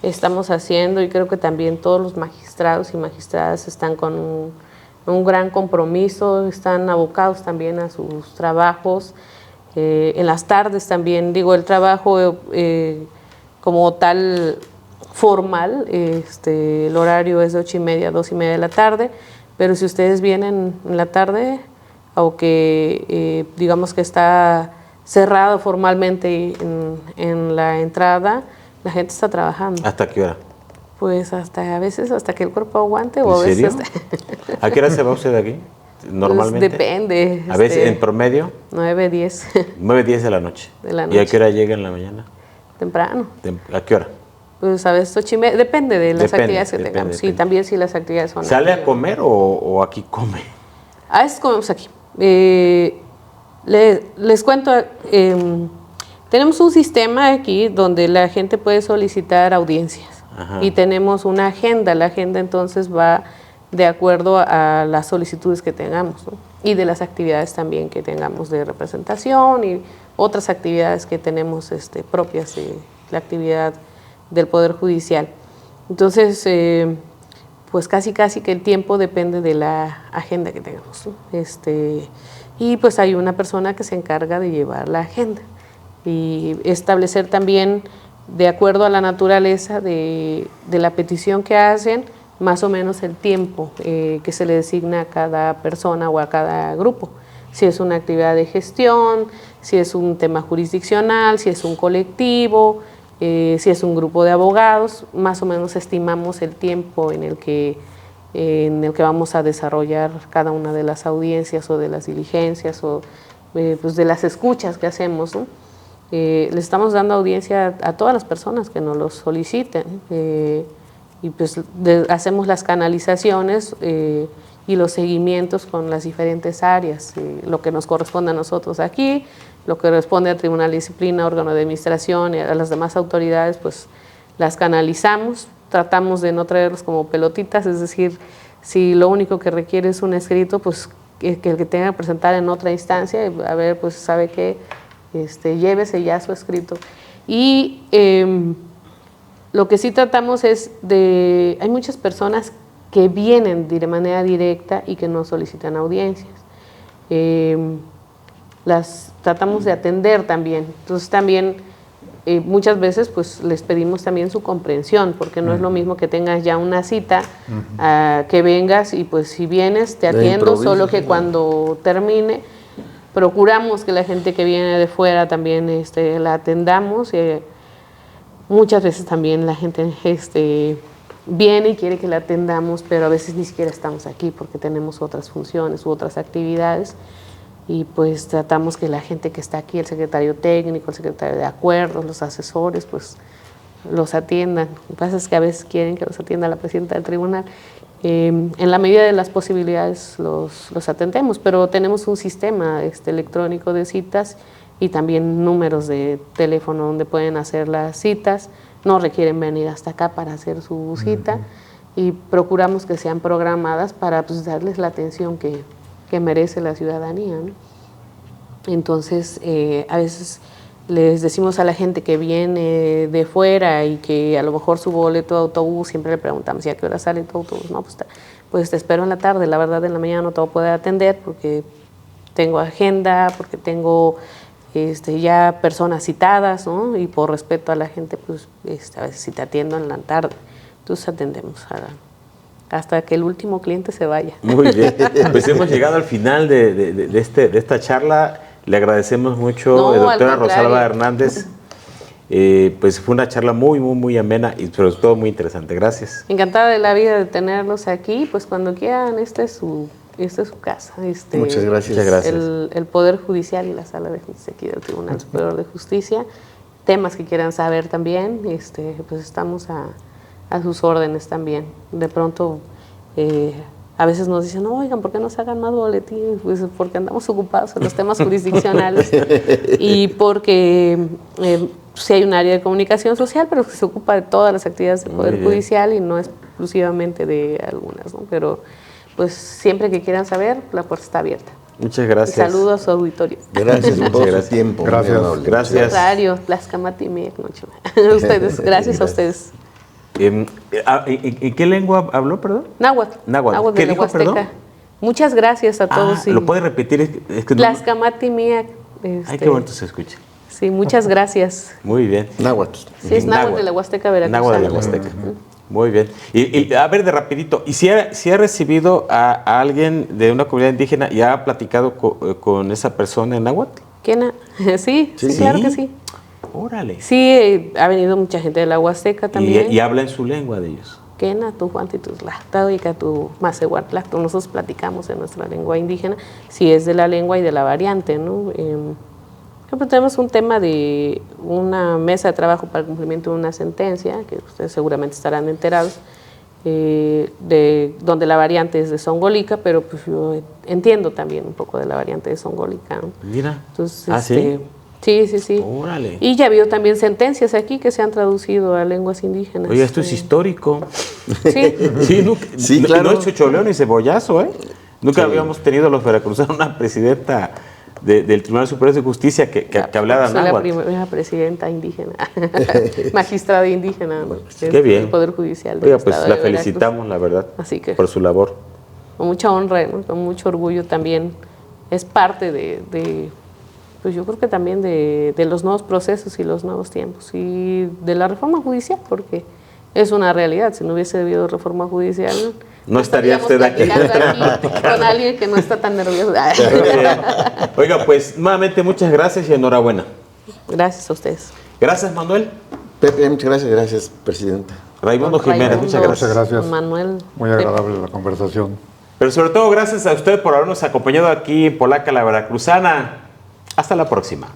estamos haciendo, y creo que también todos los magistrados y magistradas están con un gran compromiso, están abocados también a sus trabajos. En las tardes también, digo, el trabajo como tal formal, el horario es de 8:30 a 2:30 de la tarde, pero si ustedes vienen en la tarde, aunque digamos que está cerrado formalmente en la entrada, la gente está trabajando. ¿Hasta qué hora? Pues a veces hasta que el cuerpo aguante, o a veces hasta... ¿A qué hora se va usted de aquí? Normalmente. Pues depende. ¿A veces en promedio? 9, 10. 9, 10 de la noche. ¿Y a qué hora llega en la mañana? Temprano. ¿A qué hora? Pues a veces 8:30, depende de las actividades que tengamos. Sí, también si las actividades son... ¿Sale a comer o aquí come? A veces comemos aquí. Les cuento, tenemos un sistema aquí donde la gente puede solicitar audiencias. Ajá. Y tenemos una agenda. La agenda entonces va de acuerdo a las solicitudes que tengamos, ¿no? Y de las actividades también que tengamos de representación y otras actividades que tenemos propias de la actividad del Poder Judicial. Entonces, pues casi que el tiempo depende de la agenda que tengamos, ¿no? y pues hay una persona que se encarga de llevar la agenda y establecer también, de acuerdo a la naturaleza de la petición que hacen, más o menos el tiempo que se le designa a cada persona o a cada grupo. Si es una actividad de gestión, si es un tema jurisdiccional, si es un colectivo, si es un grupo de abogados, más o menos estimamos el tiempo en el que vamos a desarrollar cada una de las audiencias o de las diligencias o pues de las escuchas que hacemos, ¿no? Le estamos dando audiencia a todas las personas que nos lo soliciten y pues hacemos las canalizaciones y los seguimientos con las diferentes áreas, lo que nos corresponde a nosotros aquí, lo que corresponde al Tribunal de Disciplina, órgano de administración y a las demás autoridades, pues las canalizamos, tratamos de no traerlos como pelotitas, es decir, si lo único que requiere es un escrito, pues que el que tenga que presentar en otra instancia, a ver, pues sabe que llévese ya su escrito. Y lo que sí tratamos es hay muchas personas que vienen de manera directa y que nos solicitan audiencias. Las tratamos de atender también. Entonces también muchas veces pues les pedimos también su comprensión, porque no es lo mismo que tengas ya una cita, que vengas y pues si vienes te atiendo, solo que cuando termine procuramos que la gente que viene de fuera también la atendamos. Muchas veces también la gente viene y quiere que la atendamos, pero a veces ni siquiera estamos aquí porque tenemos otras funciones u otras actividades y pues tratamos que la gente que está aquí, el secretario técnico, el secretario de acuerdos, los asesores, pues los atiendan. Lo que pasa es que a veces quieren que los atienda la presidenta del tribunal. En la medida de las posibilidades los atendemos, pero tenemos un sistema electrónico de citas y también números de teléfono donde pueden hacer las citas. No requieren venir hasta acá para hacer su cita y procuramos que sean programadas para pues, darles la atención que merece la ciudadanía, ¿no? Entonces, a veces les decimos a la gente que viene de fuera y que a lo mejor su boleto de autobús, siempre le preguntamos, ¿y a qué hora sale tu autobús? No, pues te espero en la tarde, la verdad en la mañana no te voy a poder atender porque tengo agenda, porque tengo ya personas citadas, ¿no? Y por respeto a la gente, pues a veces si te atiendo en la tarde, entonces atendemos hasta que el último cliente se vaya. Muy bien, pues hemos llegado al final de esta charla. Le agradecemos mucho, doctora Rosalba Hernández. Pues fue una charla muy, muy, muy amena y sobre todo muy interesante. Gracias. Encantada de la vida de tenerlos aquí, pues cuando quieran, esta es su casa. Muchas gracias. Muchas gracias. El Poder Judicial y la Sala de Justicia aquí del Tribunal Superior de Justicia. Temas que quieran saber también, pues estamos a sus órdenes también. De pronto, a veces nos dicen, no, oigan, ¿por qué no se hagan más boletines? Pues porque andamos ocupados en los temas jurisdiccionales y porque sí hay un área de comunicación social, pero que se ocupa de todas las actividades del Poder Judicial y no exclusivamente de algunas, ¿no? Pero pues siempre que quieran saber, la puerta está abierta. Muchas gracias. Y saludo a su auditorio. Gracias por todo su tiempo. Gracias. Gracias. Ustedes, gracias a ustedes. ¿En qué lengua habló, perdón? Náhuatl. Náhuatl. ¿Qué dijo, perdón? Muchas gracias a todos. ¿Lo puede repetir? Es que Tlaxcamatimiac. Ay, qué bonito se escucha. Sí, muchas gracias. Muy bien. Náhuatl. Sí, es Náhuatl de la Huasteca Veracruzana. Náhuatl de la Huasteca. Muy bien. Y a ver, de rapidito, ¿y si ha recibido a alguien de una comunidad indígena y ha platicado con esa persona en náhuatl? ¿Quién? Sí, claro que sí. Órale. Sí, ha venido mucha gente de la Huasteca también. Y habla en su lengua de ellos. Quena, tu Juantituzlacta, y tu Macehuatlacto. Nosotros platicamos en nuestra lengua indígena, si es de la lengua y de la variante, ¿no? Por ejemplo, tenemos un tema de una mesa de trabajo para el cumplimiento de una sentencia, que ustedes seguramente estarán enterados, de donde la variante es de Songolica, pero pues yo entiendo también un poco de la variante de Songolica, ¿no? Mira. Entonces, ¿sí? Sí. Órale. Y ya ha habido también sentencias aquí que se han traducido a lenguas indígenas. Oye, esto es histórico. Sí. Sí, claro. No es chocholeo ni cebollazo, ¿eh? Nunca habíamos tenido los veracruzanos una presidenta del Tribunal Superior de Justicia que hablara Soy la náhuatl. primera presidenta indígena, magistrada indígena, ¿no? Qué bien. El Poder Judicial del Oiga, pues Estado la de Veracruz. felicitamos, la verdad, Así que, por su labor. con mucha honra, ¿no? Con mucho orgullo también es parte pues yo creo que también de los nuevos procesos y los nuevos tiempos y de la reforma judicial, porque es una realidad. Si no hubiese habido reforma judicial, no estaría usted aquí. Con alguien que no está tan nervioso. Oiga, pues nuevamente muchas gracias y enhorabuena. Gracias a ustedes. Gracias, Manuel. Pepe, muchas gracias, presidenta. Raimundo Jiménez, muchas gracias. Muchas gracias. Manuel. Muy agradable la conversación. Pero sobre todo gracias a usted por habernos acompañado aquí en Polaca, la Veracruzana. Hasta la próxima.